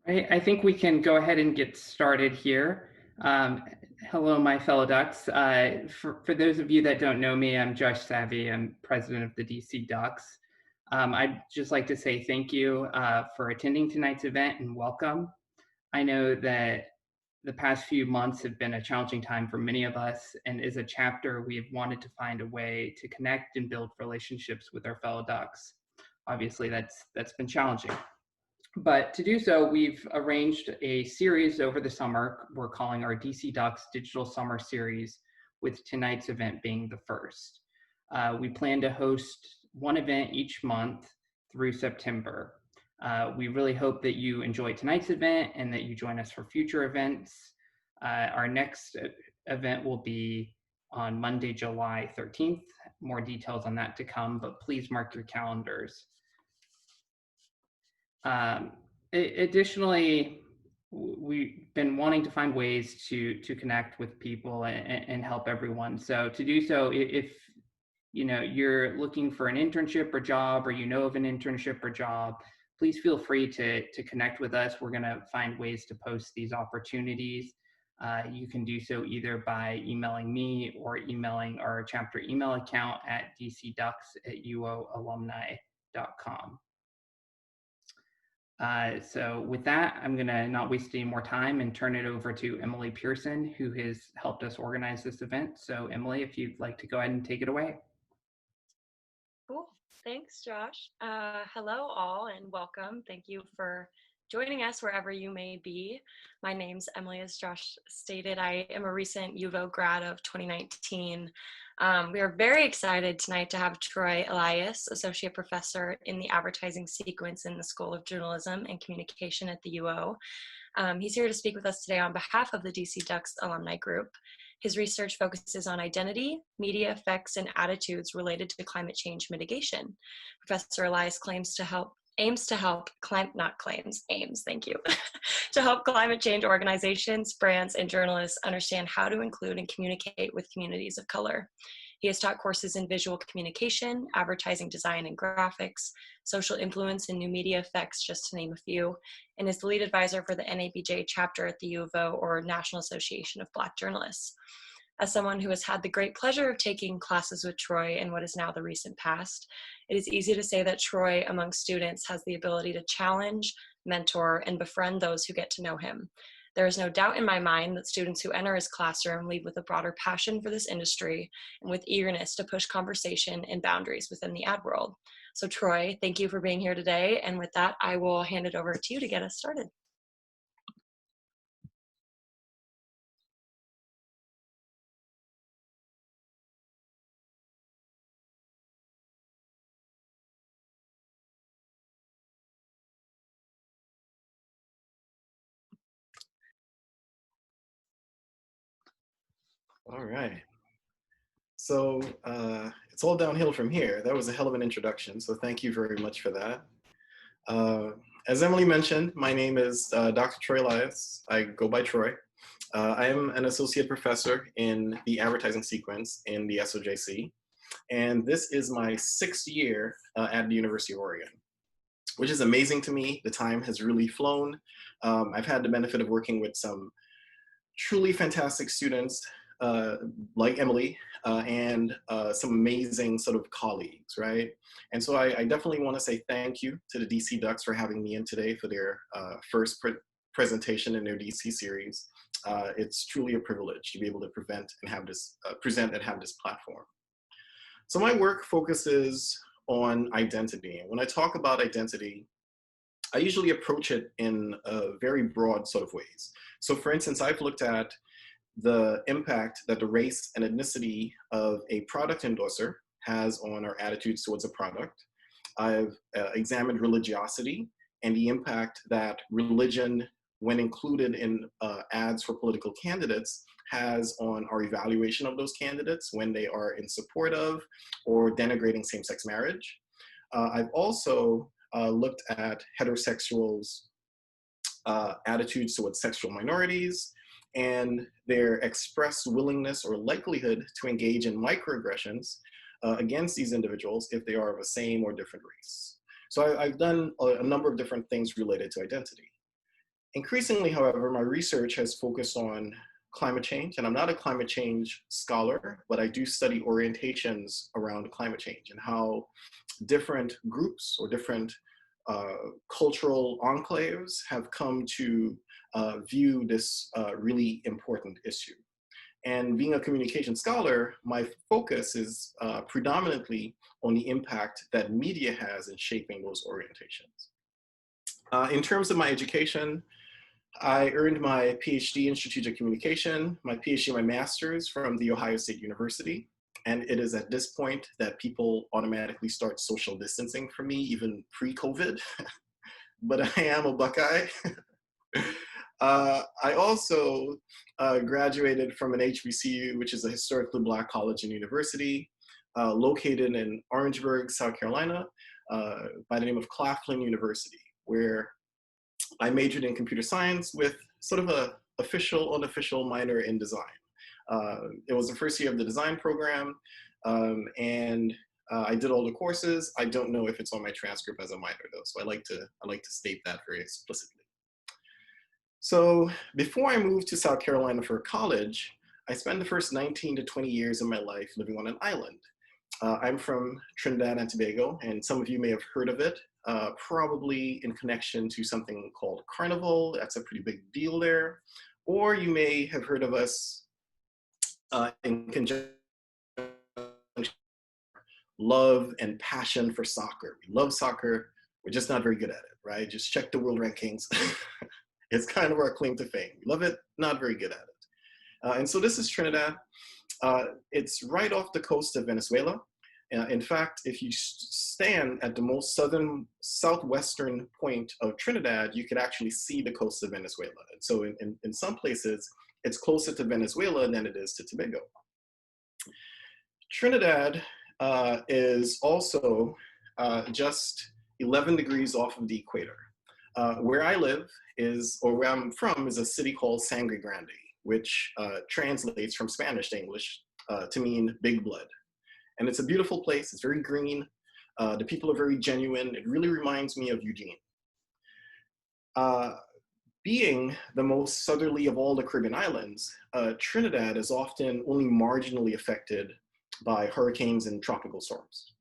I think we can go ahead and get started here. Um, Hello, my fellow Ducks. For those of you that don't know me, I'm Josh Savvy. I'm president of the DC Ducks. I'd just like to say thank you for attending tonight's event and welcome. I know that the past few months have been a challenging time for many of us, and as a chapter, we have wanted to find a way to connect and build relationships with our fellow Ducks. Obviously, that's been challenging. But to do so, we've arranged a series over the summer we're calling our DC Ducks Digital Summer Series, with tonight's event being the first. We plan to host one event each month through September. We really hope that you enjoy tonight's event and that you join us for future events. Our next event will be on Monday, July 13th. More details on that to come, but please mark your calendars. Um, Additionally, we've been wanting to find ways to connect with people and help everyone. So to do so, if you're looking for an internship or job, or you know of an internship or job, please feel free to connect with us. We're going to find ways to post these opportunities. You can do so either by emailing me or emailing our chapter email account at dcducks@uoalumni.com. So with that, I'm gonna not waste any more time and turn it over to Emily Pearson, who has helped us organize this event. So Emily, if you'd like to go ahead and take it away. Cool. Thanks, Josh. Hello, all, and welcome. Thank you for joining us wherever you may be. My name's Emily, as Josh stated. I am a recent UVO grad of 2019. We are very excited tonight to have Troy Elias, Associate Professor in the Advertising Sequence in the School of Journalism and Communication at the UO. He's here to speak with us today on behalf of the DC Ducks alumni group. His research focuses on identity, media effects, and attitudes related to climate change mitigation. Professor Elias aims to help climate change organizations, brands, and journalists understand how to include and communicate with communities of color. He has taught courses in visual communication, advertising design and graphics, social influence, and new media effects, just to name a few, and is the lead advisor for the NABJ chapter at the U of O, or National Association of Black Journalists. As someone who has had the great pleasure of taking classes with Troy in what is now the recent past, it is easy to say that Troy, among students, has the ability to challenge, mentor, and befriend those who get to know him. There is no doubt in my mind that students who enter his classroom leave with a broader passion for this industry and with eagerness to push conversation and boundaries within the ad world. So Troy, thank you for being here today. And with that, I will hand it over to you to get us started. All right. So it's all downhill from here. That was a hell of an introduction, so thank you very much for that. As Emily mentioned, my name is Dr. Troy Elias. I go by Troy. I am an associate professor in the advertising sequence in the SOJC, and this is my 6th year at the University of Oregon, which is amazing to me. The time has really flown. I've had the benefit of working with some truly fantastic students like Emily and some amazing sort of colleagues, right? And so I definitely want to say thank you to the DC Ducks for having me in today for their first presentation in their DC series. It's truly a privilege to be able to present and have this platform. So my work focuses on identity. And when I talk about identity, I usually approach it in very broad sort of ways. So for instance, I've looked at the impact that the race and ethnicity of a product endorser has on our attitudes towards a product. I've examined religiosity and the impact that religion, when included in ads for political candidates, has on our evaluation of those candidates when they are in support of or denigrating same-sex marriage. I've also looked at heterosexuals' attitudes towards sexual minorities and their expressed willingness or likelihood to engage in microaggressions against these individuals if they are of a same or different race. So I've done a number of different things related to identity. Increasingly, however, my research has focused on climate change, and I'm not a climate change scholar, but I do study orientations around climate change and how different groups or different cultural enclaves have come to view this really important issue. And being a communication scholar, my focus is predominantly on the impact that media has in shaping those orientations. In terms of my education, I earned my PhD in strategic communication, my PhD and my master's from The Ohio State University. And it is at this point that people automatically start social distancing from me, even pre-COVID. But I am a Buckeye. I also graduated from an HBCU, which is a historically Black college and university, located in Orangeburg, South Carolina, by the name of Claflin University, where I majored in computer science with sort of a official, unofficial minor in design. It was the first year of the design program, and I did all the courses. I don't know if it's on my transcript as a minor though, so I like to state that very explicitly. So before I moved to South Carolina for college, I spent the first 19 to 20 years of my life living on an island. I'm from Trinidad and Tobago, and some of you may have heard of it, probably in connection to something called Carnival. That's a pretty big deal there. Or you may have heard of us in conjunction with love and passion for soccer. We love soccer, we're just not very good at it, right? Just check the world rankings. It's kind of our claim to fame. We love it, not very good at it. And so this is Trinidad. It's right off the coast of Venezuela. In fact, if you stand at the most southwestern point of Trinidad, you could actually see the coast of Venezuela. And so in some places, it's closer to Venezuela than it is to Tobago. Trinidad is also just 11 degrees off of the equator. Where I live is, or where I'm from, is a city called Sangre Grande, which translates from Spanish to English to mean big blood. And it's a beautiful place, it's very green. The people are very genuine. It really reminds me of Eugene. Being the most southerly of all the Caribbean islands, Trinidad is often only marginally affected by hurricanes and tropical storms.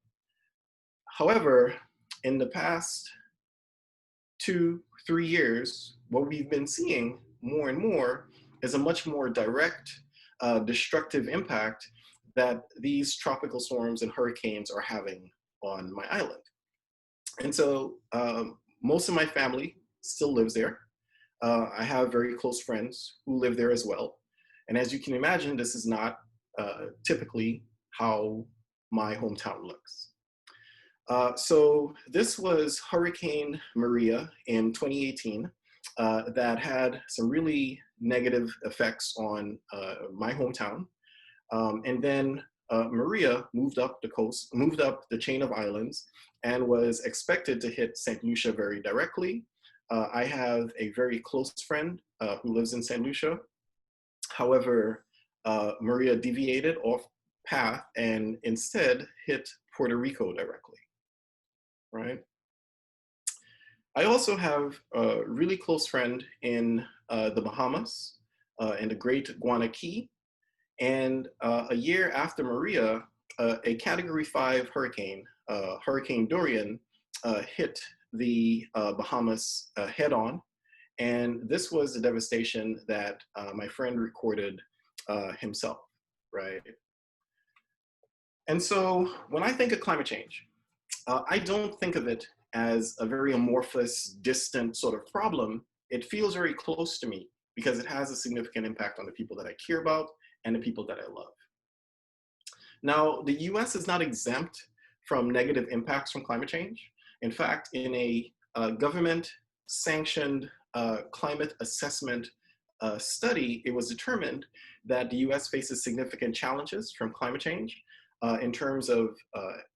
However, in the past 2-3 years, what we've been seeing more and more is a much more direct, destructive impact that these tropical storms and hurricanes are having on my island. And so most of my family still lives there. I have very close friends who live there as well. And as you can imagine, this is not typically how my hometown looks. So this was Hurricane Maria in 2018 that had some really negative effects on my hometown. And then Maria moved up the coast, moved up the chain of islands, and was expected to hit St. Lucia very directly. I have a very close friend who lives in St. Lucia. However, Maria deviated off path and instead hit Puerto Rico directly, right? I also have a really close friend in the Bahamas, in the Great Guana Key. And a year after Maria, a Category 5 hurricane, Hurricane Dorian, hit the Bahamas head on. And this was the devastation that my friend recorded himself, right? And so when I think of climate change, I don't think of it as a very amorphous, distant sort of problem. It feels very close to me because it has a significant impact on the people that I care about and the people that I love. Now, the US is not exempt from negative impacts from climate change. In fact, in a government-sanctioned climate assessment study, it was determined that the US faces significant challenges from climate change in terms of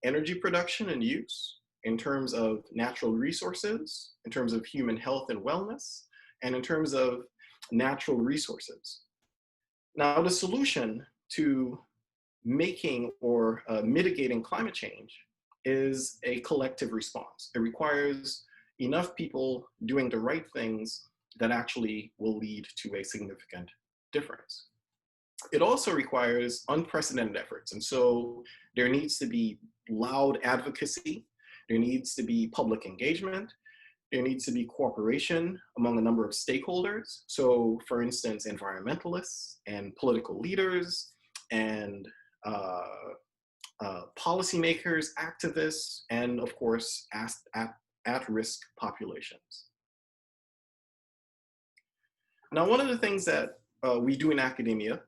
energy production and use, in terms of natural resources, in terms of human health and wellness, and in terms of natural resources. Now, the solution to making or mitigating climate change is a collective response. It requires enough people doing the right things that actually will lead to a significant difference. It also requires unprecedented efforts. And so there needs to be loud advocacy, there needs to be public engagement, there needs to be cooperation among a number of stakeholders. So for instance, environmentalists and political leaders and policymakers, activists, and of course, at-risk populations. Now, one of the things that we do in academia,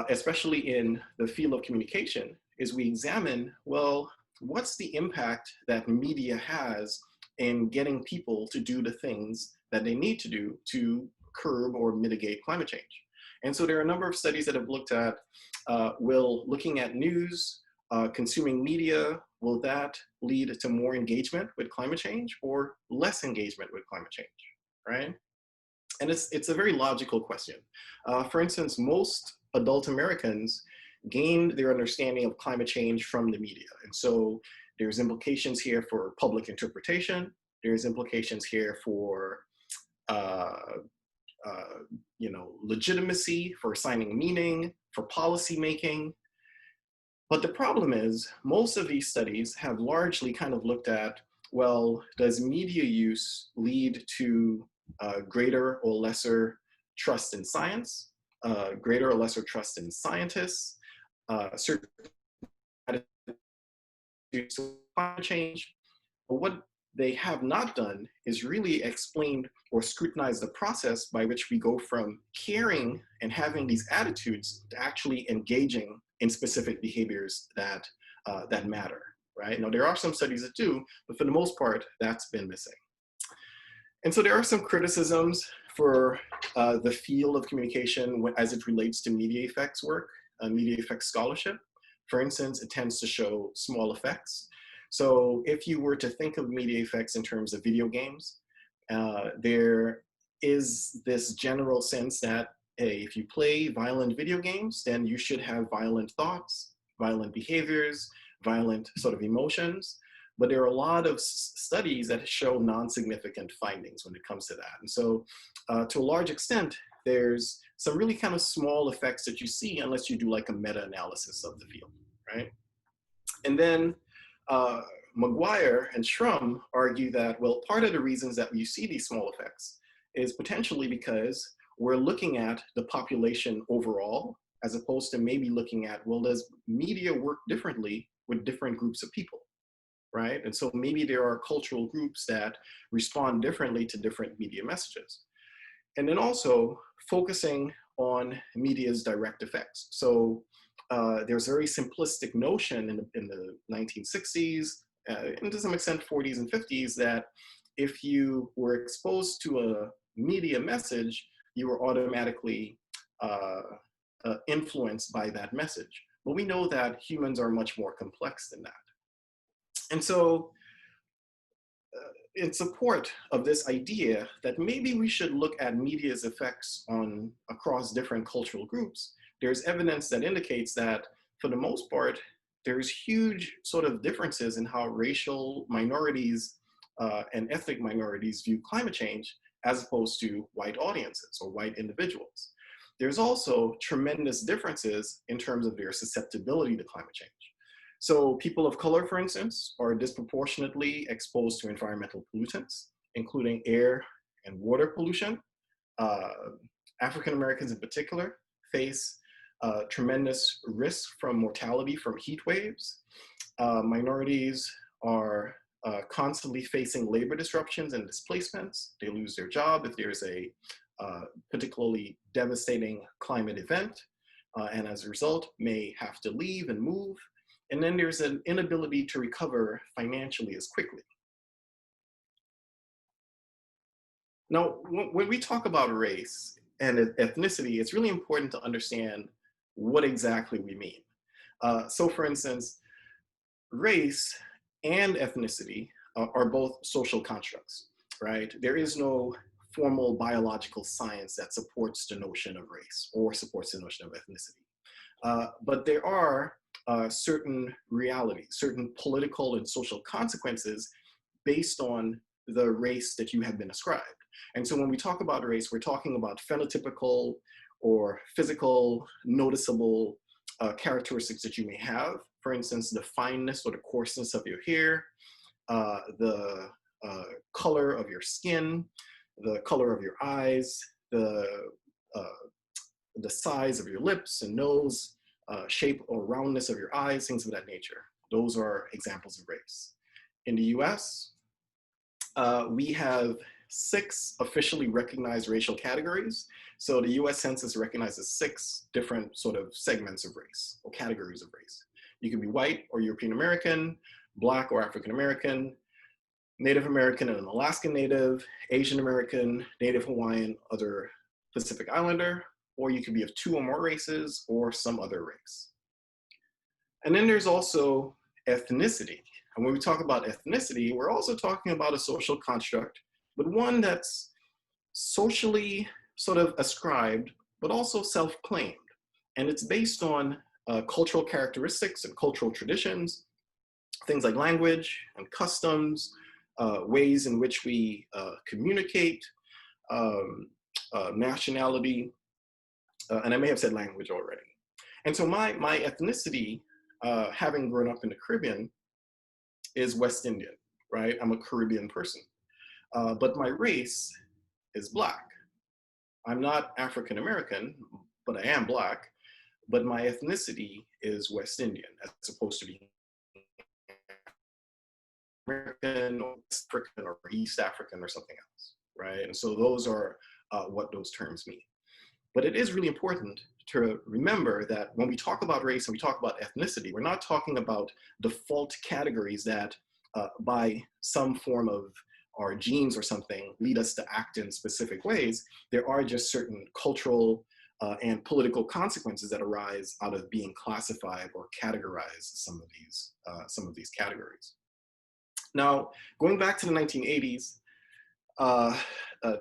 especially in the field of communication, is we examine, well, what's the impact that media has in getting people to do the things that they need to do to curb or mitigate climate change? And so there are a number of studies that have looked at, will looking at news, consuming media, will that lead to more engagement with climate change or less engagement with climate change, right? And it's a very logical question. For instance, most adult Americans gained their understanding of climate change from the media. And so there's implications here for public interpretation. There's implications here for legitimacy, for assigning meaning, for policy making. But the problem is, most of these studies have largely kind of looked at, well, does media use lead to greater or lesser trust in science, greater or lesser trust in scientists, certain attitudes to climate change? But what they have not done is really explained or scrutinize the process by which we go from caring and having these attitudes to actually engaging in specific behaviors that, that matter, right? Now, there are some studies that do, but for the most part, that's been missing. And so there are some criticisms for the field of communication as it relates to media effects work, media effects scholarship. For instance, it tends to show small effects. So if you were to think of media effects in terms of video games, there is this general sense that, hey, if you play violent video games, then you should have violent thoughts, violent behaviors, violent sort of emotions. But there are a lot of studies that show non-significant findings when it comes to that. And so to a large extent, there's some really kind of small effects that you see unless you do like a meta-analysis of the field, right? And then McGuire and Shrum argue that, well, part of the reasons that you see these small effects is potentially because we're looking at the population overall, as opposed to maybe looking at, well, does media work differently with different groups of people, right? And so maybe there are cultural groups that respond differently to different media messages. And then also focusing on media's direct effects. So there's a very simplistic notion in the 1960s, and to some extent 40s and 50s, that if you were exposed to a media message, you were automatically influenced by that message. But we know that humans are much more complex than that. And so in support of this idea that maybe we should look at media's effects across different cultural groups, there's evidence that indicates that for the most part, there's huge sort of differences in how racial minorities and ethnic minorities view climate change as opposed to white audiences or white individuals. There's also tremendous differences in terms of their susceptibility to climate change. So people of color, for instance, are disproportionately exposed to environmental pollutants, including air and water pollution. African Americans in particular face tremendous risk from mortality from heat waves. Minorities are constantly facing labor disruptions and displacements. They lose their job if there's a particularly devastating climate event, and as a result may have to leave and move. And then there's an inability to recover financially as quickly. Now, when we talk about race and ethnicity, it's really important to understand what exactly we mean. So for instance, race and ethnicity are both social constructs, right? There is no formal biological science that supports the notion of race or supports the notion of ethnicity. But there are certain realities, certain political and social consequences based on the race that you have been ascribed. And so when we talk about race, we're talking about phenotypical or physical noticeable characteristics that you may have. For instance, the fineness or the coarseness of your hair, the color of your skin, the color of your eyes, the size of your lips and nose, shape or roundness of your eyes, things of that nature. Those are examples of race. In the US, we have 6 officially recognized racial categories. So the US Census recognizes 6 different sort of segments of race or categories of race. You can be white or European American, Black or African American, Native American and Alaskan Native, Asian American, Native Hawaiian, other Pacific Islander, or you could be of 2 or more races or some other race. And then there's also ethnicity. And when we talk about ethnicity, we're also talking about a social construct, but one that's socially sort of ascribed, but also self-claimed. And it's based on cultural characteristics and cultural traditions, things like language and customs, ways in which we communicate, nationality, and I may have said language already. And so my ethnicity, having grown up in the Caribbean, is West Indian, right? I'm a Caribbean person. But my race is Black. I'm not African American, but I am Black. But my ethnicity is West Indian, as opposed to being American or West African or East African or something else, right? And so those are what those terms mean. But it is really important to remember that when we talk about race and we talk about ethnicity, we're not talking about default categories that by some form of our genes or something lead us to act in specific ways. There are just certain cultural and political consequences that arise out of being classified or categorized as some of these categories. Now, going back to the 1980s,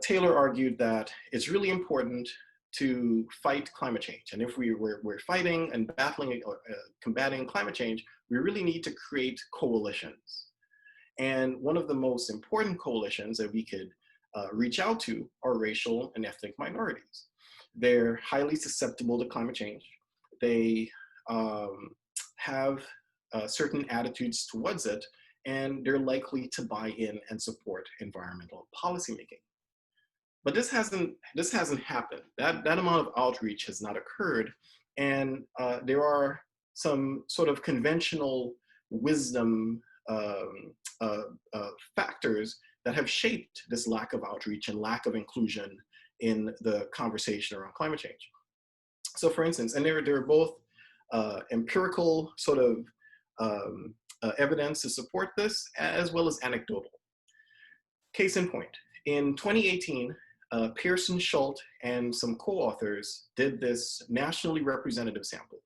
Taylor argued that it's really important to fight climate change. And if we're fighting and battling or combating climate change, we really need to create coalitions. And one of the most important coalitions that we could reach out to are racial and ethnic minorities. They're highly susceptible to climate change. They have certain attitudes towards it, and they're likely to buy in and support environmental policymaking. But this hasn't happened. That amount of outreach has not occurred, and there are some sort of conventional wisdom factors that have shaped this lack of outreach and lack of inclusion in the conversation around climate change. So, for instance, and there are both empirical sort of evidence to support this, as well as anecdotal. Case in point, in 2018. Pearson Schultz and some co-authors did this nationally representative sample.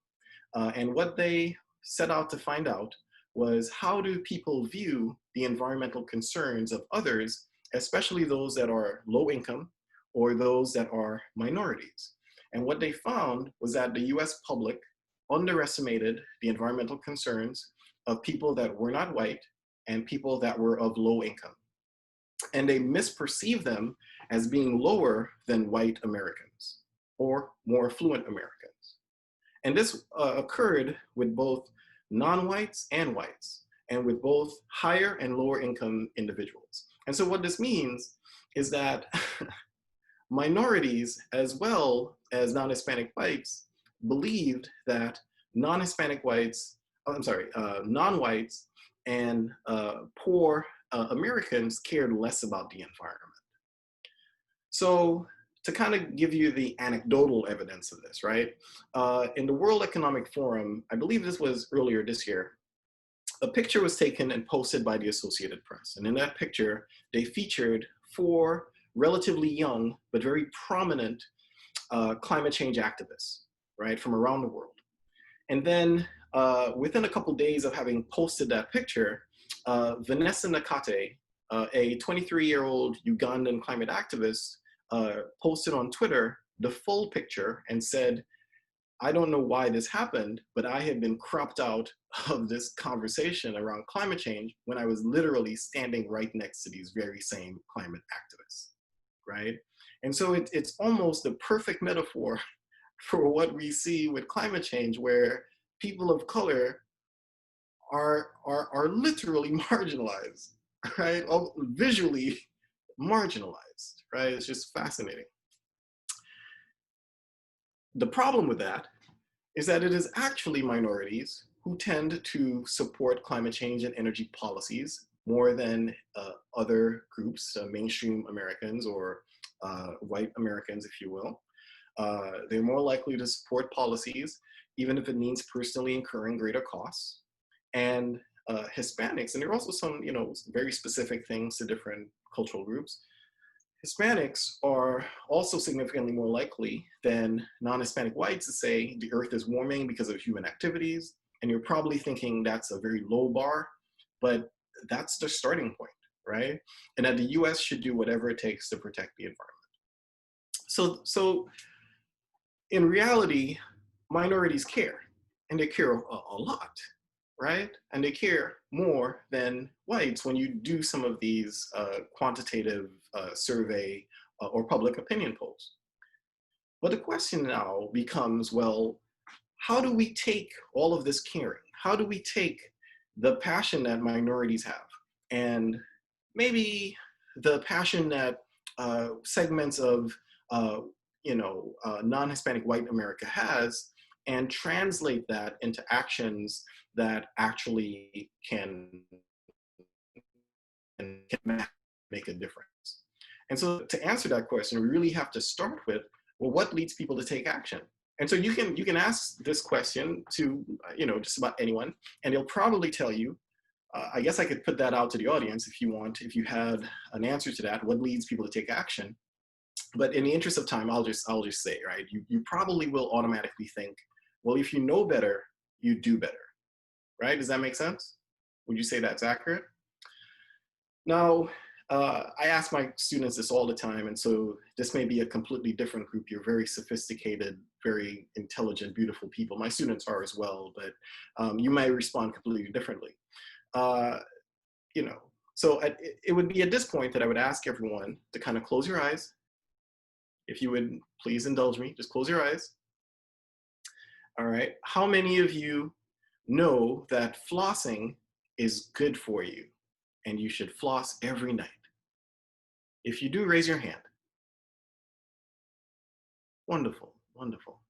And what they set out to find out was, how do people view the environmental concerns of others, especially those that are low income or those that are minorities? And what they found was that the US public underestimated the environmental concerns of people that were not white and people that were of low income. And they misperceive them as being lower than white Americans or more affluent Americans. And this occurred with both non-whites and whites, and with both higher and lower income individuals. And so what this means is that minorities, as well as non-Hispanic whites, believed that non-Hispanic whites, non-whites and poor Americans cared less about the environment. So to kind of give you the anecdotal evidence of this, right? In the World Economic Forum, I believe this was earlier this year, a picture was taken and posted by the Associated Press. And in that picture, they featured 4 relatively young, but very prominent climate change activists, right, from around the world. And then within a couple days of having posted that picture, Vanessa Nakate, a 23-year-old Ugandan climate activist, posted on Twitter the full picture and said, I don't know why this happened, but I had been cropped out of this conversation around climate change when I was literally standing right next to these very same climate activists, right? And so it's almost the perfect metaphor for what we see with climate change, where people of color are literally marginalized, right? Visually marginalized, right? It's just fascinating. The problem with that is that it is actually minorities who tend to support climate change and energy policies more than other groups, mainstream Americans or white Americans, if you will. They're more likely to support policies, even if it means personally incurring greater costs. And Hispanics, and there are also some, very specific things to different cultural groups. Hispanics are also significantly more likely than non-Hispanic whites to say the earth is warming because of human activities. And you're probably thinking that's a very low bar, but that's the starting point, right? And that the US should do whatever it takes to protect the environment. So in reality, minorities care, and they care a lot, right? And they care more than whites when you do some of these quantitative survey or public opinion polls. But the question now becomes, well, how do we take all of this caring? How do we take the passion that minorities have, and maybe the passion that segments of non-Hispanic white America has, and translate that into actions that actually can make a difference? And so to answer that question, we really have to start with, well, what leads people to take action? And so you can ask this question to just about anyone, and they'll probably tell you, I guess I could put that out to the audience if you want, if you had an answer to that, what leads people to take action? But in the interest of time, I'll just say, right, you probably will automatically think, well, if you know better, you do better, right? Does that make sense? Would you say that's accurate? Now, I ask my students this all the time, and so this may be a completely different group. You're very sophisticated, very intelligent, beautiful people. My students are as well, but you might respond completely differently. So it would be at this point that I would ask everyone to kind of close your eyes. If you would please indulge me, just close your eyes. All right, how many of you know that flossing is good for you and you should floss every night? If you do, raise your hand. Wonderful, wonderful.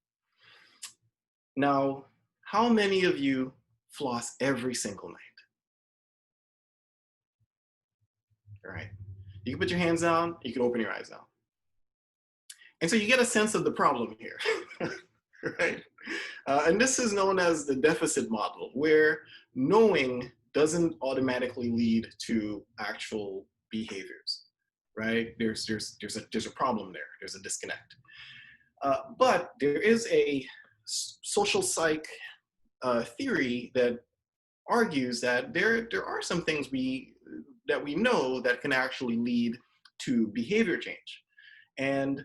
Now, how many of you floss every single night? All right, you can put your hands down, you can open your eyes now. And so you get a sense of the problem here, right? And this is known as the deficit model, where knowing doesn't automatically lead to actual behaviors, right? There's a problem there. There's a disconnect. But there is a social psych theory that argues that there are some things that we know that can actually lead to behavior change. And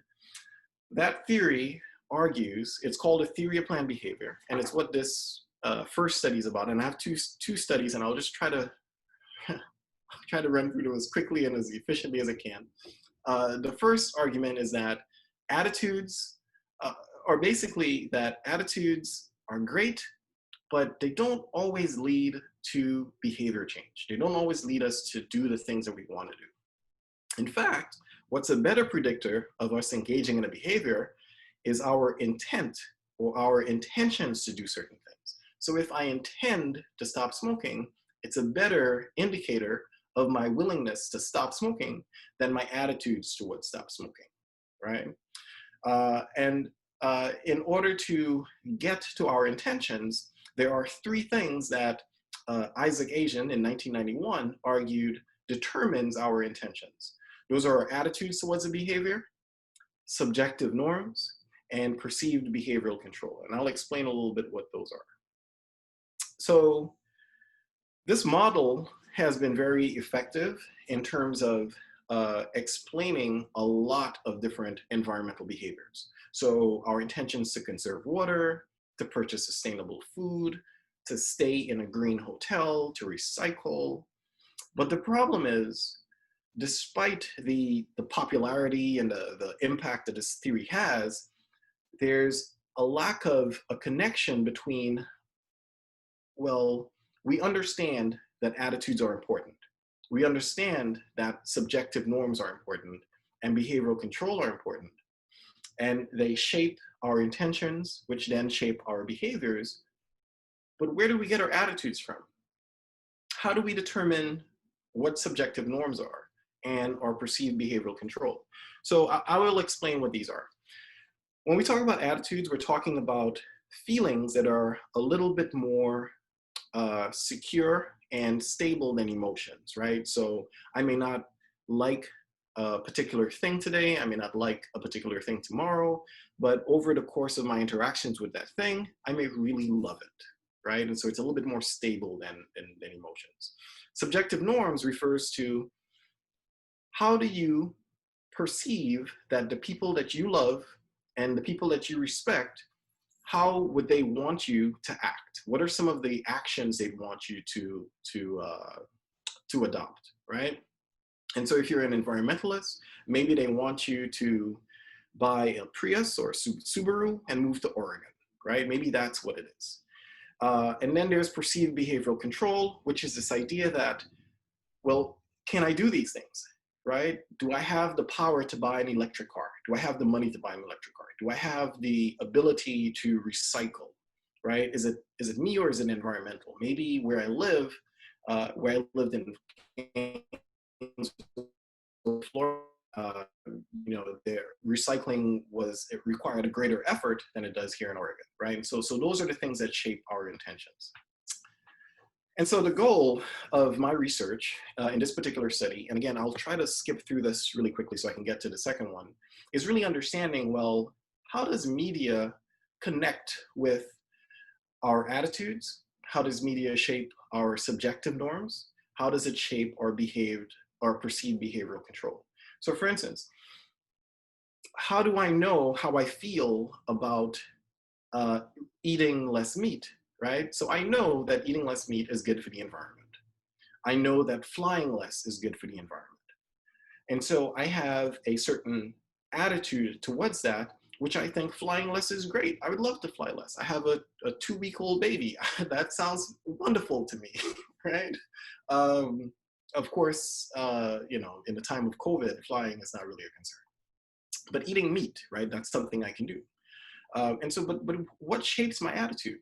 that theory argues, it's called a theory of planned behavior, and it's what this first study is about. And I have two studies, and I'll just try to run through them as quickly and as efficiently as I can. The first argument is that attitudes are basically that attitudes are great, but they don't always lead to behavior change. They don't always lead us to do the things that we want to do. In fact, what's a better predictor of us engaging in a behavior is our intent or our intentions to do certain things. So if I intend to stop smoking, it's a better indicator of my willingness to stop smoking than my attitudes towards stop smoking, right? In order to get to our intentions, there are three things that Isaac Asian in 1991 argued determines our intentions. Those are our attitudes towards a behavior, subjective norms, and perceived behavioral control. And I'll explain a little bit what those are. So this model has been very effective in terms of explaining a lot of different environmental behaviors. So our intentions to conserve water, to purchase sustainable food, to stay in a green hotel, to recycle. But the problem is, despite the popularity and the impact that this theory has, there's a lack of a connection between, well, we understand that attitudes are important. We understand that subjective norms are important and behavioral control are important. And they shape our intentions, which then shape our behaviors. But where do we get our attitudes from? How do we determine what subjective norms are and our perceived behavioral control? So I will explain what these are. When we talk about attitudes, we're talking about feelings that are a little bit more secure and stable than emotions, right? So I may not like a particular thing today, I may not like a particular thing tomorrow, but over the course of my interactions with that thing, I may really love it, right? And so it's a little bit more stable than emotions. Subjective norms refers to how do you perceive that the people that you love and the people that you respect, how would they want you to act? What are some of the actions they want you to adopt, right? And so if you're an environmentalist, maybe they want you to buy a Prius or a Subaru and move to Oregon, right? Maybe that's what it is. And then there's perceived behavioral control, which is this idea that, well, can I do these things, right? Do I have the power to buy an electric car? Do I have the money to buy an electric car? Do I have the ability to recycle, right? Is it me or is it environmental? Maybe where I live, where I lived in Florida, their recycling it required a greater effort than it does here in Oregon, right? And so those are the things that shape our intentions. And so the goal of my research in this particular study, and again, I'll try to skip through this really quickly so I can get to the second one, is really understanding, well, how does media connect with our attitudes? How does media shape our subjective norms? How does it shape our perceived behavioral control? So for instance, how do I know how I feel about eating less meat, right? So I know that eating less meat is good for the environment. I know that flying less is good for the environment. And so I have a certain attitude towards that, which I think flying less is great. I would love to fly less. I have a 2-week-old baby. That sounds wonderful to me, right? Of course, in the time of COVID, flying is not really a concern. But eating meat, right? That's something I can do. And so, but what shapes my attitude?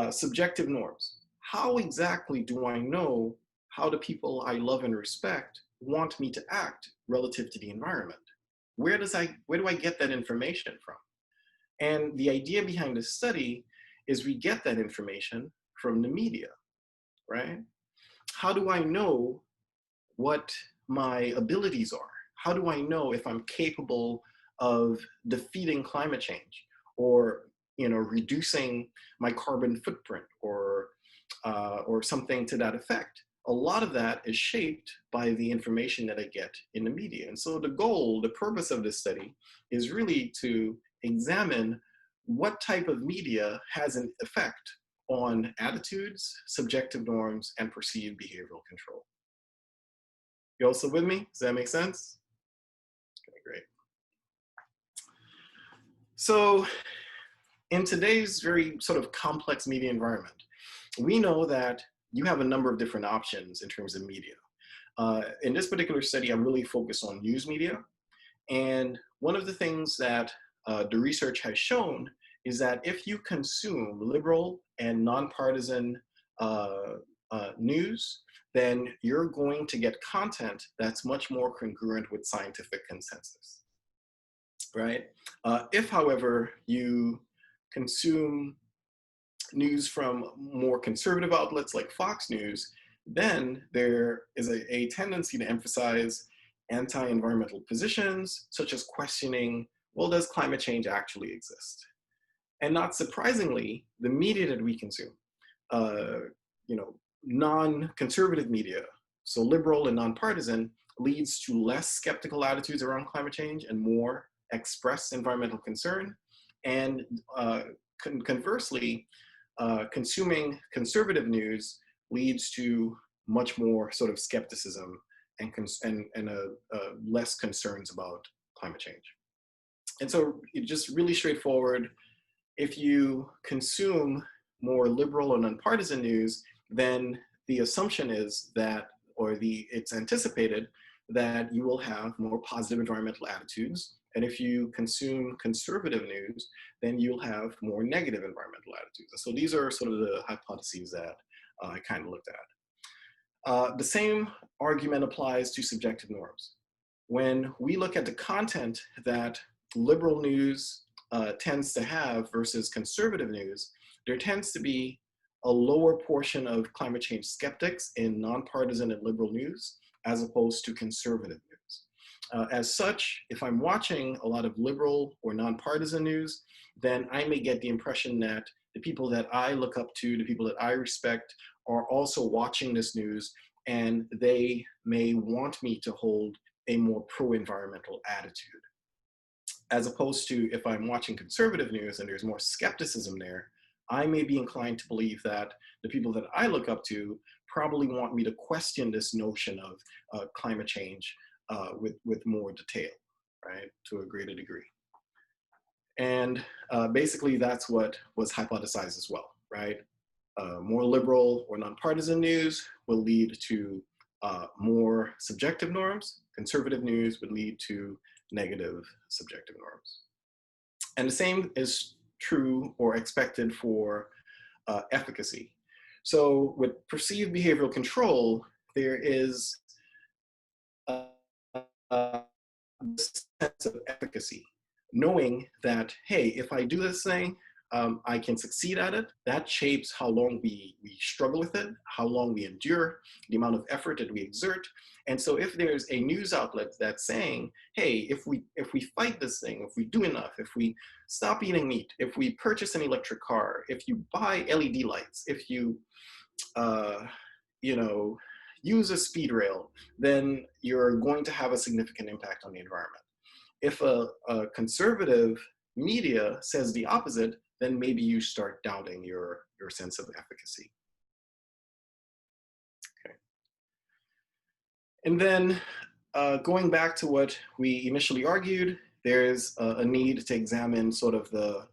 Subjective norms. How exactly do I know how the people I love and respect want me to act relative to the environment? Where do I get that information from? And the idea behind this study is we get that information from the media, right? How do I know what my abilities are? How do I know if I'm capable of defeating climate change or reducing my carbon footprint or something to that effect? A lot of that is shaped by the information that I get in the media. And so the purpose of this study is really to examine what type of media has an effect on attitudes, subjective norms, and perceived behavioral control. You also with me? Does that make sense? Okay, great. So in today's very sort of complex media environment, we know that you have a number of different options in terms of media. In this particular study, I'm really focused on news media. And one of the things that the research has shown is that if you consume liberal and nonpartisan news, then you're going to get content that's much more congruent with scientific consensus, right? If, however, you consume news from more conservative outlets like Fox News, then there is a tendency to emphasize anti-environmental positions, such as questioning, well, does climate change actually exist? And not surprisingly, the media that we consume, non-conservative media, so liberal and nonpartisan, leads to less skeptical attitudes around climate change and more expressed environmental concern, and conversely, consuming conservative news leads to much more sort of skepticism and less concerns about climate change. And so it's just really straightforward. If you consume more liberal and nonpartisan news, then the assumption is that, or it's anticipated that you will have more positive environmental attitudes. And if you consume conservative news, then you'll have more negative environmental attitudes. And so these are sort of the hypotheses that I kind of looked at. The same argument applies to subjective norms. When we look at the content that liberal news tends to have versus conservative news, there tends to be a lower portion of climate change skeptics in nonpartisan and liberal news as opposed to conservative news. As such, if I'm watching a lot of liberal or nonpartisan news, then I may get the impression that the people that I look up to, the people that I respect, are also watching this news, and they may want me to hold a more pro-environmental attitude. As opposed to if I'm watching conservative news and there's more skepticism there, I may be inclined to believe that the people that I look up to probably want me to question this notion of climate change with more detail, right, to a greater degree. And basically that's what was hypothesized as well, right? More liberal or nonpartisan news will lead to more subjective norms. Conservative news would lead to negative subjective norms. And the same is true or expected for efficacy. So with perceived behavioral control, there is a sense of efficacy, knowing that, hey, if I do this thing, I can succeed at it. That shapes how long we struggle with it, how long we endure, the amount of effort that we exert. And so if there's a news outlet that's saying, hey, if we fight this thing, if we do enough, if we stop eating meat, if we purchase an electric car, if you buy LED lights, if you, use a speed rail, then you're going to have a significant impact on the environment. If a conservative media says the opposite, then maybe you start doubting your sense of efficacy. Okay. And then going back to what we initially argued, there's a need to examine sort of the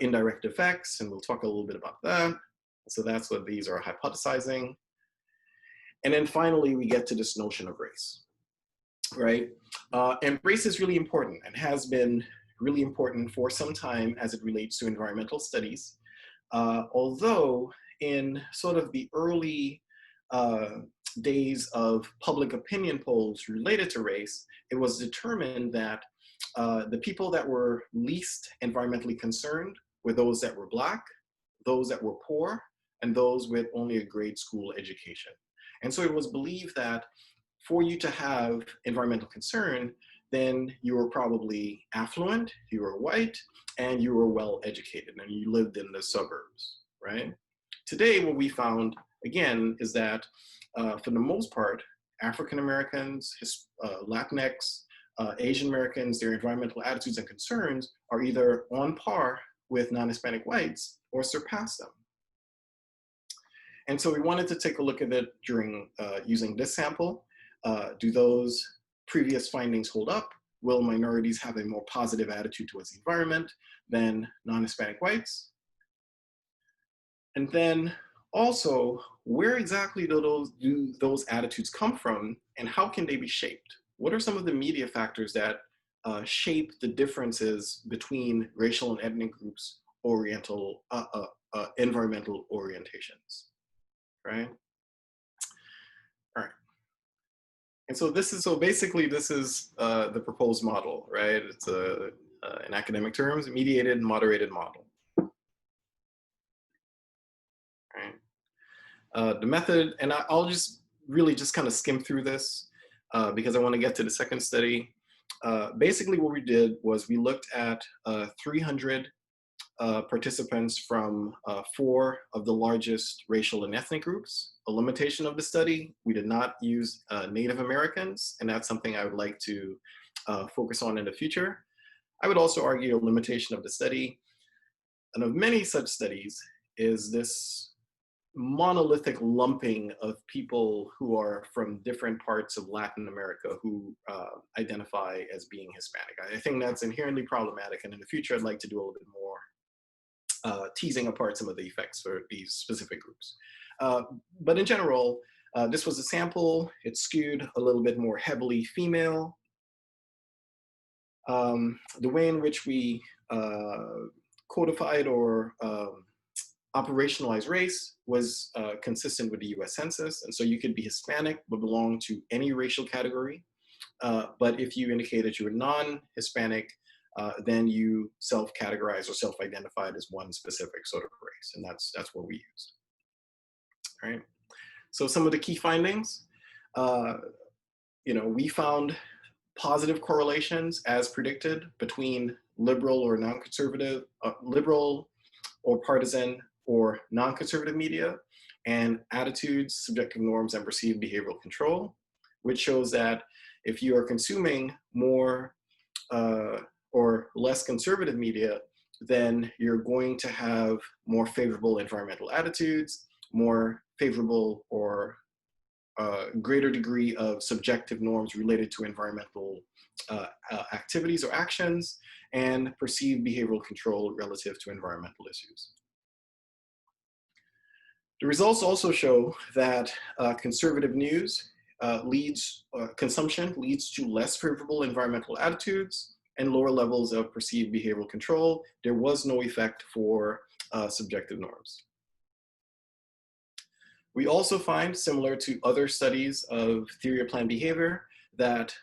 indirect effects, and we'll talk a little bit about that. So that's what these are hypothesizing. And then finally, we get to this notion of race, right? And race is really important and has been really important for some time as it relates to environmental studies. Although in sort of the early days of public opinion polls related to race, it was determined that the people that were least environmentally concerned were those that were Black, those that were poor, and those with only a grade school education. And so it was believed that for you to have environmental concern, then you were probably affluent, you were white, and you were well educated, and you lived in the suburbs, right? Today, what we found, again, is that for the most part, African Americans, Latinx, Asian Americans, their environmental attitudes and concerns are either on par with non-Hispanic whites or surpass them. And so we wanted to take a look at it during using this sample. Do those previous findings hold up? Will minorities have a more positive attitude towards the environment than non-Hispanic whites? And then also, where exactly do those attitudes come from, and how can they be shaped? What are some of the media factors that shape the differences between racial and ethnic groups' environmental orientations, right? All right. And so basically this is the proposed model, right? It's in academic terms, mediated moderated model. Right. The method, and I'll just really just kind of skim through this because I want to get to the second study. Basically what we did was we looked at 300 participants from 4 of the largest racial and ethnic groups. A limitation of the study, we did not use Native Americans, and that's something I would like to focus on in the future. I would also argue a limitation of the study. and of many such studies is this monolithic lumping of people who are from different parts of Latin America who identify as being Hispanic. I think that's inherently problematic, and in the future I'd like to do a little bit more teasing apart some of the effects for these specific groups. But in general, this was a sample. It skewed a little bit more heavily female. The way in which we codified or operationalized race was consistent with the US Census. And so you could be Hispanic but belong to any racial category. But if you indicate that you were non-Hispanic, then you self-categorize or self-identified as one specific sort of race. And that's what we used. All right. So some of the key findings, we found positive correlations as predicted between liberal or non-conservative, liberal or partisan or non-conservative media, and attitudes, subjective norms, and perceived behavioral control, which shows that if you are consuming more or less conservative media, then you're going to have more favorable environmental attitudes, more favorable or greater degree of subjective norms related to environmental activities or actions, and perceived behavioral control relative to environmental issues. The results also show that conservative news consumption leads to less favorable environmental attitudes and lower levels of perceived behavioral control. There was no effect for subjective norms. We also find, similar to other studies of theory of planned behavior, that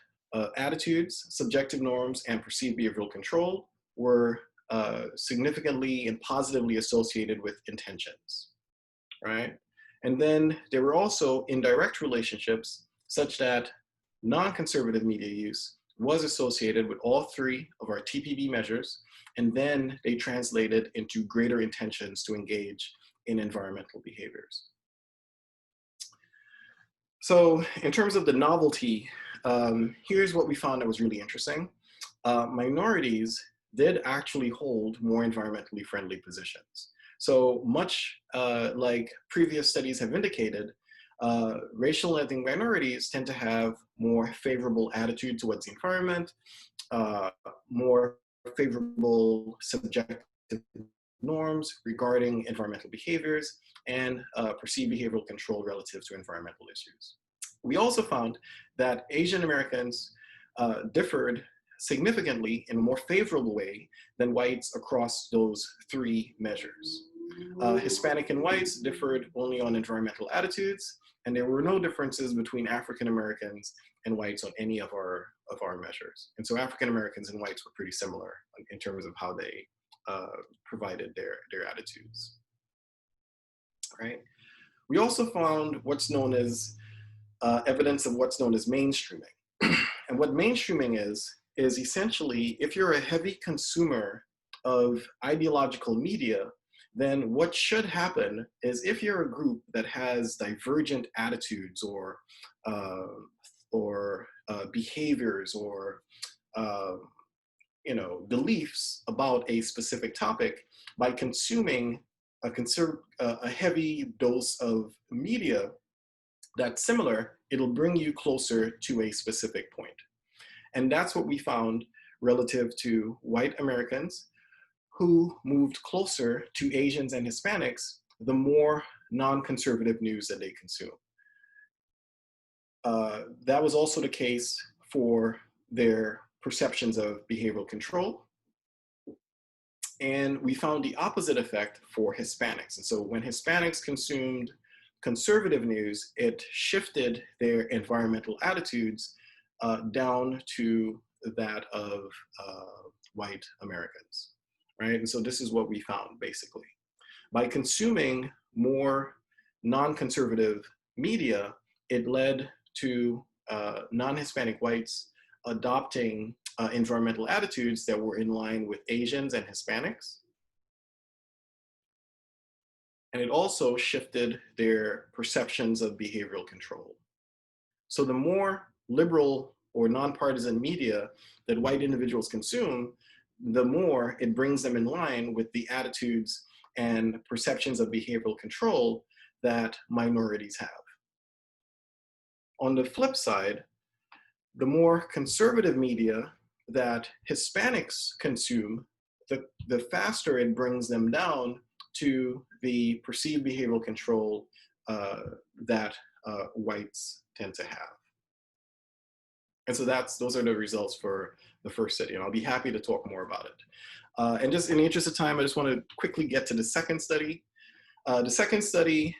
attitudes, subjective norms, and perceived behavioral control were significantly and positively associated with intentions, right? And then there were also indirect relationships such that non-conservative media use was associated with all three of our TPB measures, and then they translated into greater intentions to engage in environmental behaviors. So in terms of the novelty, here's what we found that was really interesting. Minorities did actually hold more environmentally friendly positions. So much like previous studies have indicated, racial and ethnic minorities tend to have more favorable attitude towards the environment, more favorable subjective norms regarding environmental behaviors, and perceived behavioral control relative to environmental issues. We also found that Asian Americans differed significantly in a more favorable way than whites across those three measures. Hispanic and whites differed only on environmental attitudes, and there were no differences between African Americans and whites on any of our measures. And so African Americans and whites were pretty similar in terms of how they provided their attitudes. Right? We also found what's known as evidence of what's known as mainstreaming. And what mainstreaming is essentially, if you're a heavy consumer of ideological media, then what should happen is, if you're a group that has divergent attitudes or behaviors or beliefs about a specific topic, by consuming a heavy dose of media that's similar, it'll bring you closer to a specific point. And that's what we found relative to white Americans who moved closer to Asians and Hispanics, the more non-conservative news that they consume. That was also the case for their perceptions of behavioral control. And we found the opposite effect for Hispanics. And so when Hispanics consumed conservative news, it shifted their environmental attitudes down to that of white Americans, right? And so this is what we found, basically. By consuming more non-conservative media, it led to non-Hispanic whites adopting environmental attitudes that were in line with Asians and Hispanics. And it also shifted their perceptions of behavioral control. So the more liberal or nonpartisan media that white individuals consume, the more it brings them in line with the attitudes and perceptions of behavioral control that minorities have. On the flip side, the more conservative media that Hispanics consume, the faster it brings them down to the perceived behavioral control that whites tend to have. And so those are the results for the first study, and I'll be happy to talk more about it. And just in the interest of time, I just want to quickly get to the second study. The second study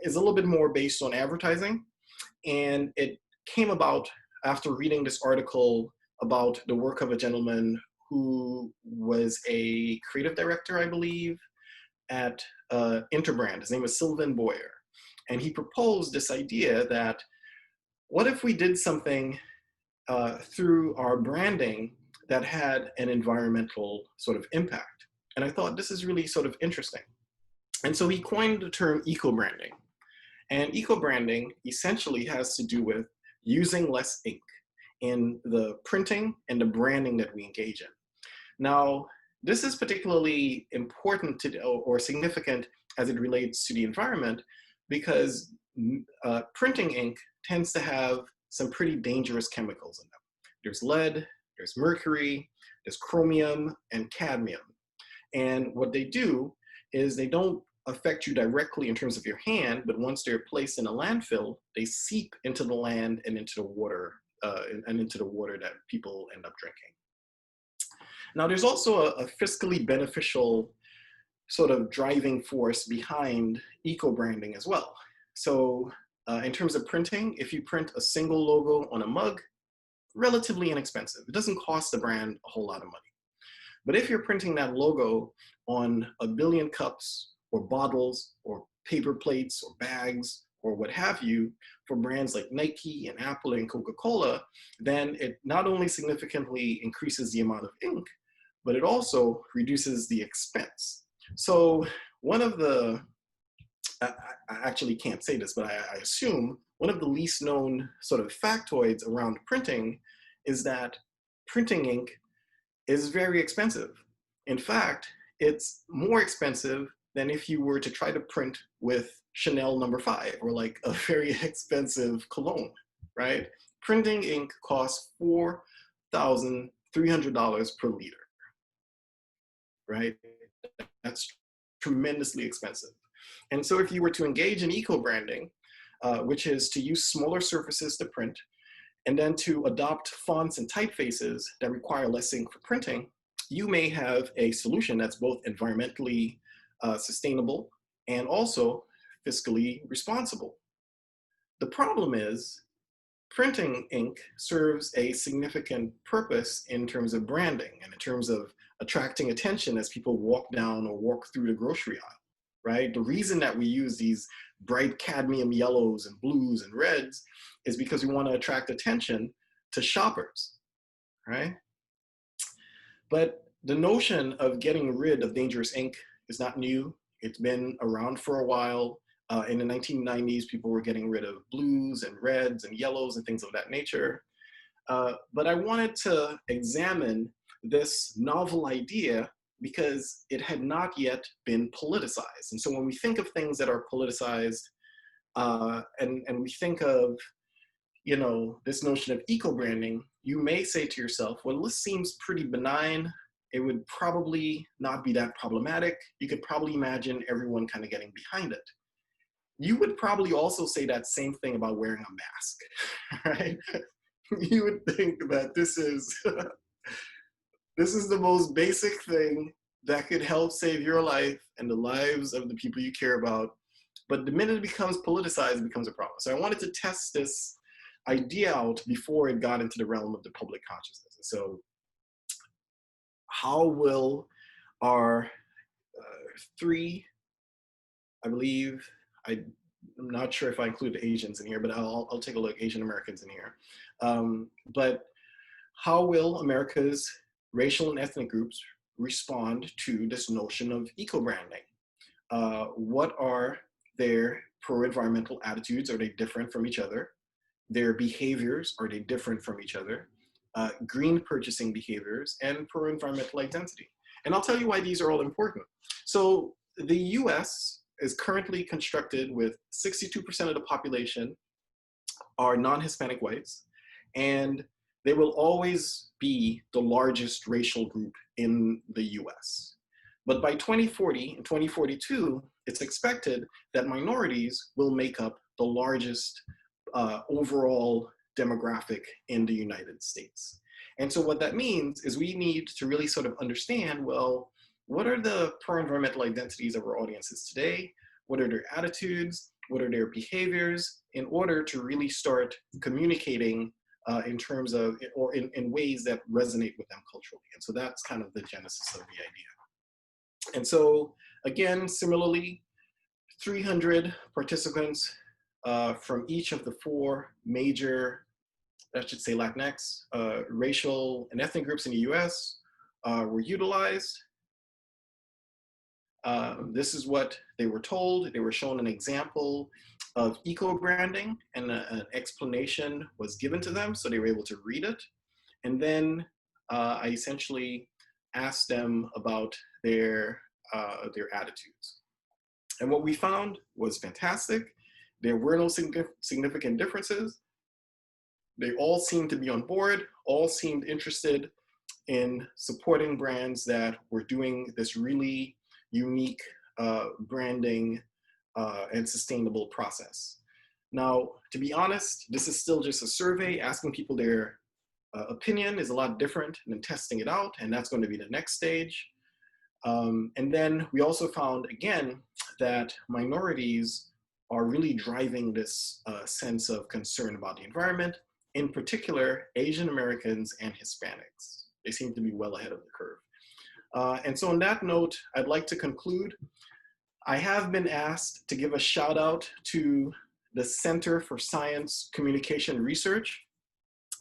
is a little bit more based on advertising, and it came about after reading this article about the work of a gentleman who was a creative director, I believe, at Interbrand. His name was Sylvan Boyer. And he proposed this idea that what if we did something through our branding that had an environmental sort of impact? And I thought this is really sort of interesting. And so he coined the term eco-branding. And eco-branding essentially has to do with using less ink in the printing and the branding that we engage in. Now, this is particularly important or significant as it relates to the environment, because printing ink tends to have some pretty dangerous chemicals in them. There's lead, there's mercury, there's chromium, and cadmium. And what they do is they don't affect you directly in terms of your hand, but once they're placed in a landfill, they seep into the land and into the water, that people end up drinking. Now, there's also a fiscally beneficial sort of driving force behind eco-branding as well. So in terms of printing, if you print a single logo on a mug, relatively inexpensive. It doesn't cost the brand a whole lot of money. But if you're printing that logo on 1 billion cups or bottles or paper plates or bags or what have you, for brands like Nike and Apple and Coca-Cola, then it not only significantly increases the amount of ink, but it also reduces the expense. So one of the, I actually can't say this, but I assume one of the least known sort of factoids around printing is that printing ink is very expensive. In fact, it's more expensive than if you were to try to print with Chanel No. 5 or like a very expensive cologne, right? Printing ink costs $4,300 per liter, right? That's tremendously expensive. And so if you were to engage in eco-branding, which is to use smaller surfaces to print, and then to adopt fonts and typefaces that require less ink for printing, you may have a solution that's both environmentally sustainable and also fiscally responsible. The problem is printing ink serves a significant purpose in terms of branding and in terms of attracting attention as people walk down or walk through the grocery aisle, right? The reason that we use these bright cadmium yellows and blues and reds is because we want to attract attention to shoppers, right? But the notion of getting rid of dangerous ink is not new. It's been around for a while. In the 1990s, people were getting rid of blues and reds and yellows and things of that nature. But I wanted to examine this novel idea because it had not yet been politicized. And so when we think of things that are politicized, and we think of, you know, this notion of eco-branding, you may say to yourself, well, this seems pretty benign. It would probably not be that problematic. You could probably imagine everyone kind of getting behind it. You would probably also say that same thing about wearing a mask, right? You would think that this is the most basic thing that could help save your life and the lives of the people you care about. But the minute it becomes politicized, it becomes a problem. So I wanted to test this idea out before it got into the realm of the public consciousness. So how will our three, I believe, I'm not sure if I include the Asians in here, but I'll take a look, Asian Americans in here. But how will America's racial and ethnic groups respond to this notion of eco-branding? What are their pro-environmental attitudes? Are they different from each other? Their behaviors, are they different from each other? green purchasing behaviors, and pro-environmental identity. And I'll tell you why these are all important. So the US is currently constructed with 62% of the population are non-Hispanic whites, and they will always be the largest racial group in the US. But by 2040 and 2042, it's expected that minorities will make up the largest overall demographic in the United States. And so what that means is we need to really sort of understand, well, what are the pro-environmental identities of our audiences today? What are their attitudes? What are their behaviors, in order to really start communicating in terms of, or in ways that resonate with them culturally. And so that's kind of the genesis of the idea. And so again, similarly, 300 participants from each of the 4 major, I should say Latinx, racial and ethnic groups in the US were utilized. This is what they were told. They were shown an example of eco-branding, and an explanation was given to them, so they were able to read it. And then I essentially asked them about their attitudes. And what we found was fantastic. There were no significant differences. They all seemed to be on board, all seemed interested in supporting brands that were doing this really unique branding and sustainable process. Now, to be honest, this is still just a survey. Asking people their opinion is a lot different than testing it out, and that's going to be the next stage. And then we also found, again, that minorities are really driving this sense of concern about the environment, in particular, Asian Americans and Hispanics. They seem to be well ahead of the curve. And so on that note, I'd like to conclude. I have been asked to give a shout out to the Center for Science Communication Research,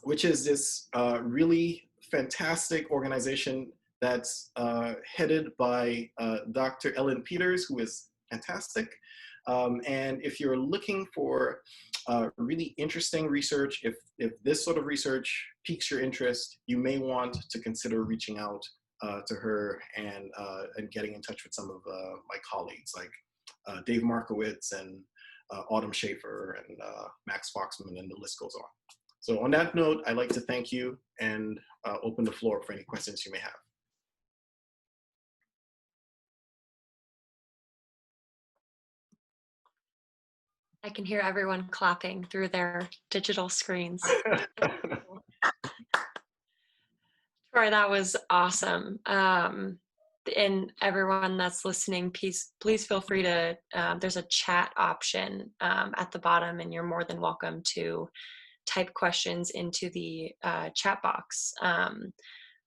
which is this really fantastic organization that's headed by Dr. Ellen Peters, who is fantastic. And if you're looking for really interesting research, if this sort of research piques your interest, you may want to consider reaching out to her and getting in touch with some of my colleagues, like Dave Markowitz and Autumn Schaefer and Max Foxman, and the list goes on. So on that note, I'd like to thank you and open the floor for any questions you may have. I can hear everyone clapping through their digital screens. Troy, that was awesome. And everyone that's listening, please feel free to, there's a chat option at the bottom, and you're more than welcome to type questions into the chat box.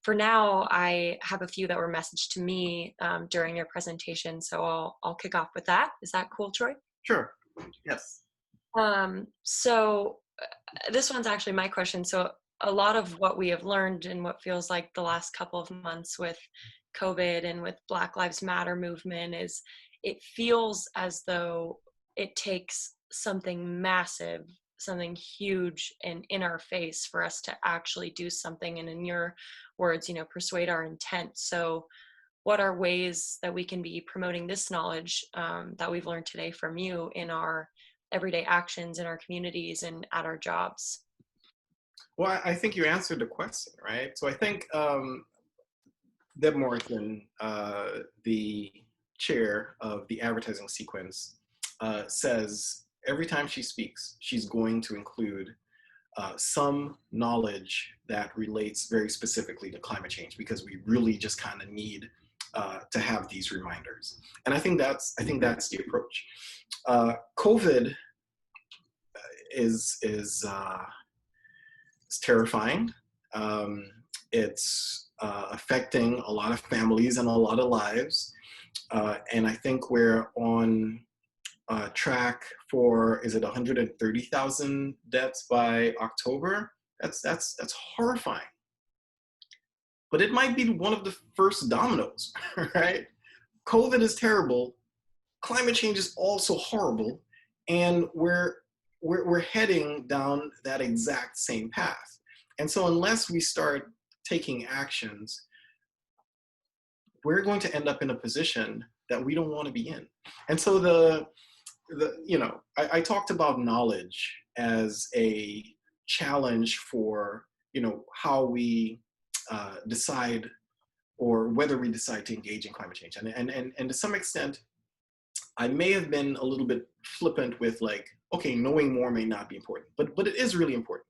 For now, I have a few that were messaged to me during your presentation, so I'll kick off with that. Is that cool, Troy? Sure, yes. So this one's actually my question. So a lot of what we have learned in what feels like the last couple of months with COVID and with Black Lives Matter movement is it feels as though it takes something massive, something huge and in our face for us to actually do something, and in your words, persuade our intent. So what are ways that we can be promoting this knowledge that we've learned today from you in our everyday actions in our communities and at our jobs? Well, I think you answered the question, right? So I think Deb Morrison, the chair of the advertising sequence, says every time she speaks, she's going to include some knowledge that relates very specifically to climate change, because we really just kind of need to have these reminders. And I think that's the approach. COVID is terrifying. It's affecting a lot of families and a lot of lives. And I think we're on track for, is it 130,000 deaths by October? That's horrifying. But it might be one of the first dominoes, right? COVID is terrible. Climate change is also horrible. And we're heading down that exact same path. And so unless we start taking actions, we're going to end up in a position that we don't want to be in. And so I talked about knowledge as a challenge for, how we decide or whether we decide to engage in climate change. And to some extent, I may have been a little bit flippant with like, okay, knowing more may not be important, but it is really important.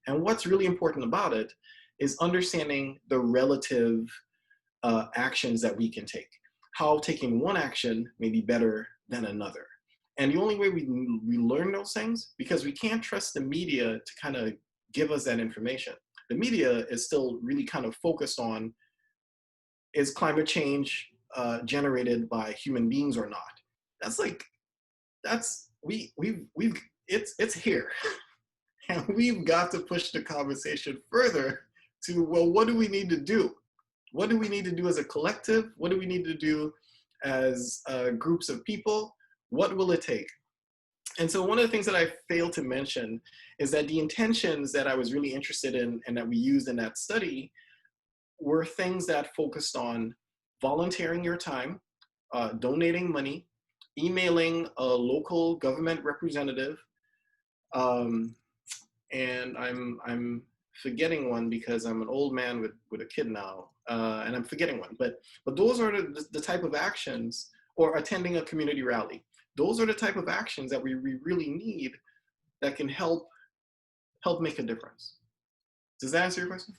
And what's really important about it is understanding the relative actions that we can take, how taking one action may be better than another. And the only way we learn those things, because we can't trust the media to kind of give us that information. The media is still really kind of focused on, is climate change generated by human beings or not? It's here. And we've got to push the conversation further to, well, what do we need to do? What do we need to do as a collective? What do we need to do as groups of people? What will it take? And so one of the things that I failed to mention is that the intentions that I was really interested in and that we used in that study were things that focused on volunteering your time, donating money, emailing a local government representative, and I'm forgetting one because I'm an old man with a kid now, and I'm forgetting one. But those are the type of actions, or attending a community rally. Those are the type of actions that we really need that can help make a difference. Does that answer your question?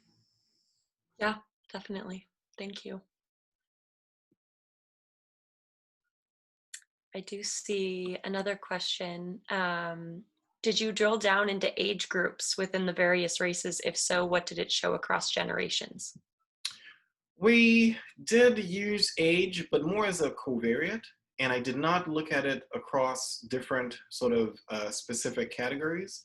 Yeah, definitely. Thank you. I do see another question. Did you drill down into age groups within the various races? If so, what did it show across generations? We did use age, but more as a covariate, and I did not look at it across different sort of specific categories.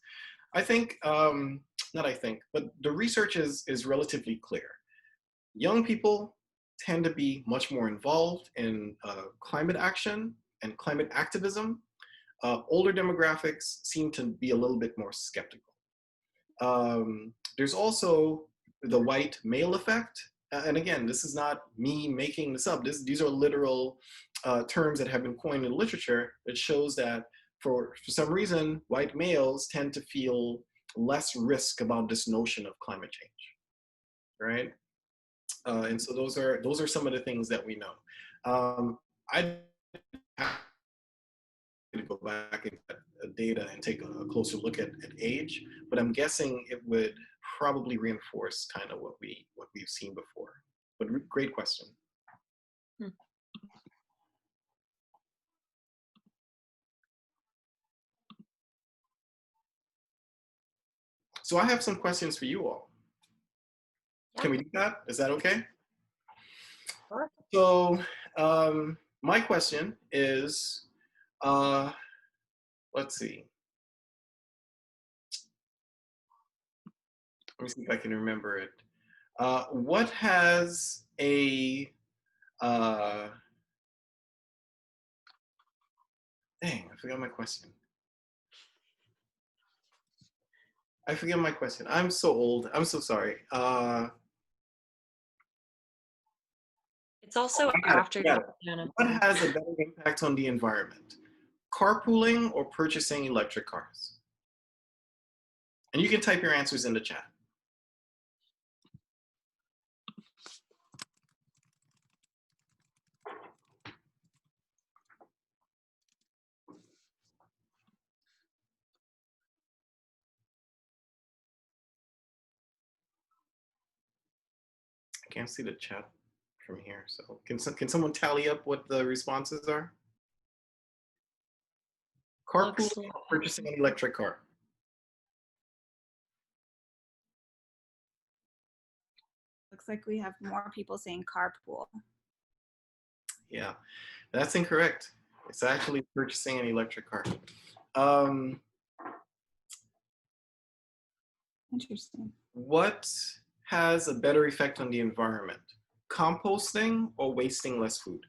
I think, not I think, but the research is relatively clear. Young people tend to be much more involved in climate action and climate activism. Older demographics seem to be a little bit more skeptical. There's also the white male effect. And again, this is not me making this up. These are literal terms that have been coined in literature that shows that for some reason, white males tend to feel less risk about this notion of climate change, right? And so those are some of the things that we know. I have to go back into that data and take a closer look at age, but I'm guessing it would probably reinforce kind of what we've seen before. But great question. So I have some questions for you all. Yeah. Can we do that? Is that okay? Sure. So my question is, let's see. Let me see if I can remember it. What has a, dang, I forgot my question. I'm so old. I'm so sorry. It's also after. What has a better impact on the environment? Carpooling or purchasing electric cars? And you can type your answers in the chat. I can't see the chat from here, so can someone tally up what the responses are? Carpooling or purchasing an electric car? Looks like we have more people saying carpool. Yeah, that's incorrect. It's actually purchasing an electric car. Interesting. What has a better effect on the environment? Composting or wasting less food?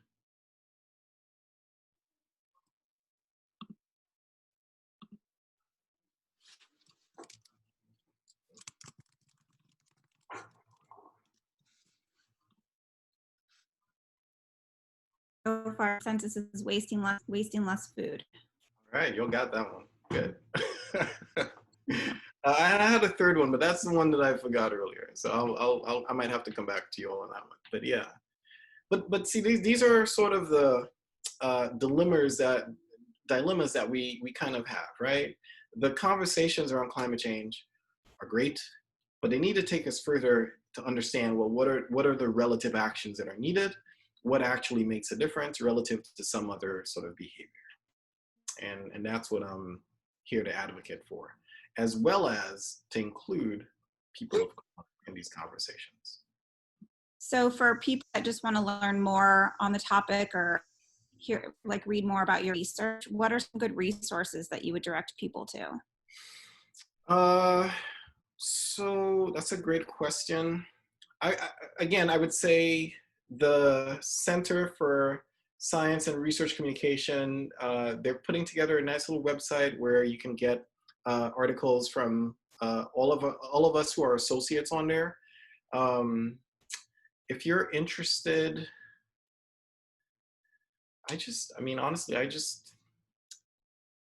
part census is wasting less food. All right, you all got that one. Good. I had a third one, but that's the one that I forgot earlier. So I might have to come back to you all on that one. But yeah, but see, these are sort of the dilemmas that we kind of have, right? The conversations around climate change are great, but they need to take us further to understand, well, what are the relative actions that are needed? What actually makes a difference relative to some other sort of behavior? And that's what I'm here to advocate for, as well as to include people of color in these conversations. So for people that just want to learn more on the topic or read more about your research, what are some good resources that you would direct people to? So that's a great question. Again, I would say the Center for Science and Research Communication, they're putting together a nice little website where you can get articles from all of us who are associates on there. If you're interested, honestly,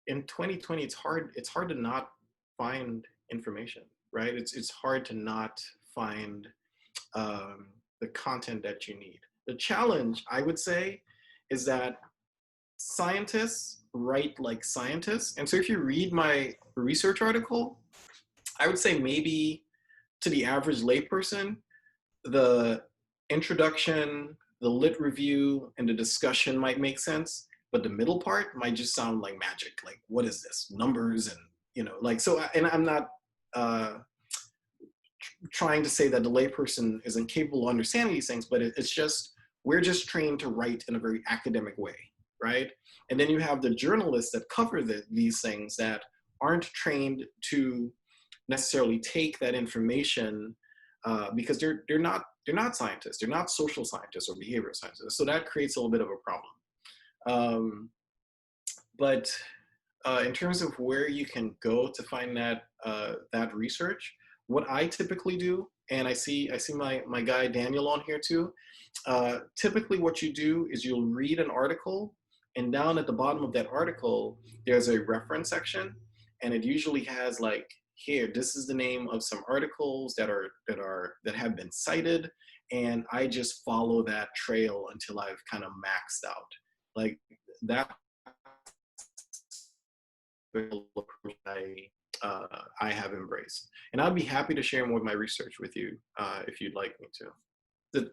in 2020, it's hard to not find information, right? It's hard to not find the content that you need. The challenge, I would say, is that scientists write like scientists. And so if you read my research article, I would say maybe to the average layperson, the introduction, the lit review, and the discussion might make sense, but the middle part might just sound like magic. Like, what is this? Numbers and, and I'm not trying to say that the layperson is incapable of understanding these things, but it's just, we're just trained to write in a very academic way, right? And then you have the journalists that cover these things that aren't trained to necessarily take that information because they're not scientists, they're not social scientists or behavioral scientists. So that creates a little bit of a problem. But in terms of where you can go to find that research, what I typically do, and I see my guy Daniel on here too. Typically, what you do is you'll read an article, and down at the bottom of that article, there's a reference section, and it usually has like, here, this is the name of some articles that have been cited, and I just follow that trail until I've kind of maxed out. Like that I have embraced. And I'd be happy to share more of my research with you if you'd like me to.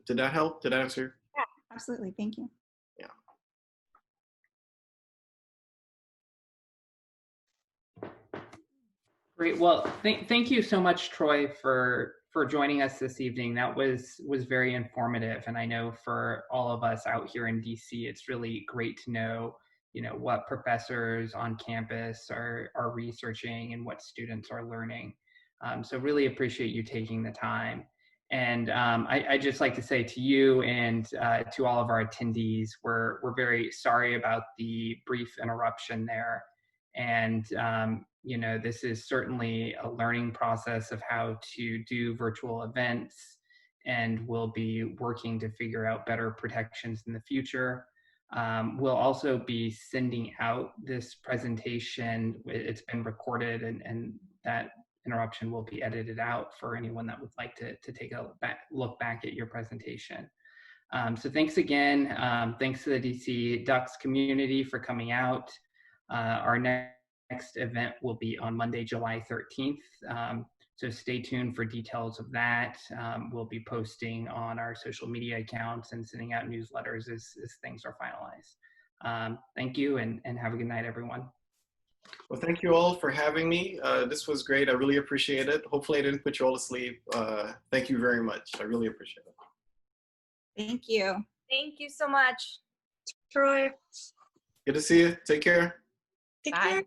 Did that help? Did that answer? Yeah, absolutely. Thank you. Yeah. Great. Well, thank you so much, Troy, for joining us this evening. That was very informative, and I know for all of us out here in DC, it's really great to know, what professors on campus are researching and what students are learning. So really appreciate you taking the time. And I just like to say to you and to all of our attendees, we're very sorry about the brief interruption there. And this is certainly a learning process of how to do virtual events, and we'll be working to figure out better protections in the future. We'll also be sending out this presentation. It's been recorded, and that interruption will be edited out for anyone that would like to take a look back at your presentation. So thanks again. Thanks to the DC Ducks community for coming out. Our next event will be on Monday, July 13th. So stay tuned for details of that. We'll be posting on our social media accounts and sending out newsletters as things are finalized. Thank you, and have a good night, everyone. Well, thank you all for having me. This was great. I really appreciate it. Hopefully I didn't put you all to sleep. Thank you very much. I really appreciate it. Thank you. Thank you so much. Troy. Good to see you. Take care. Take Bye. care.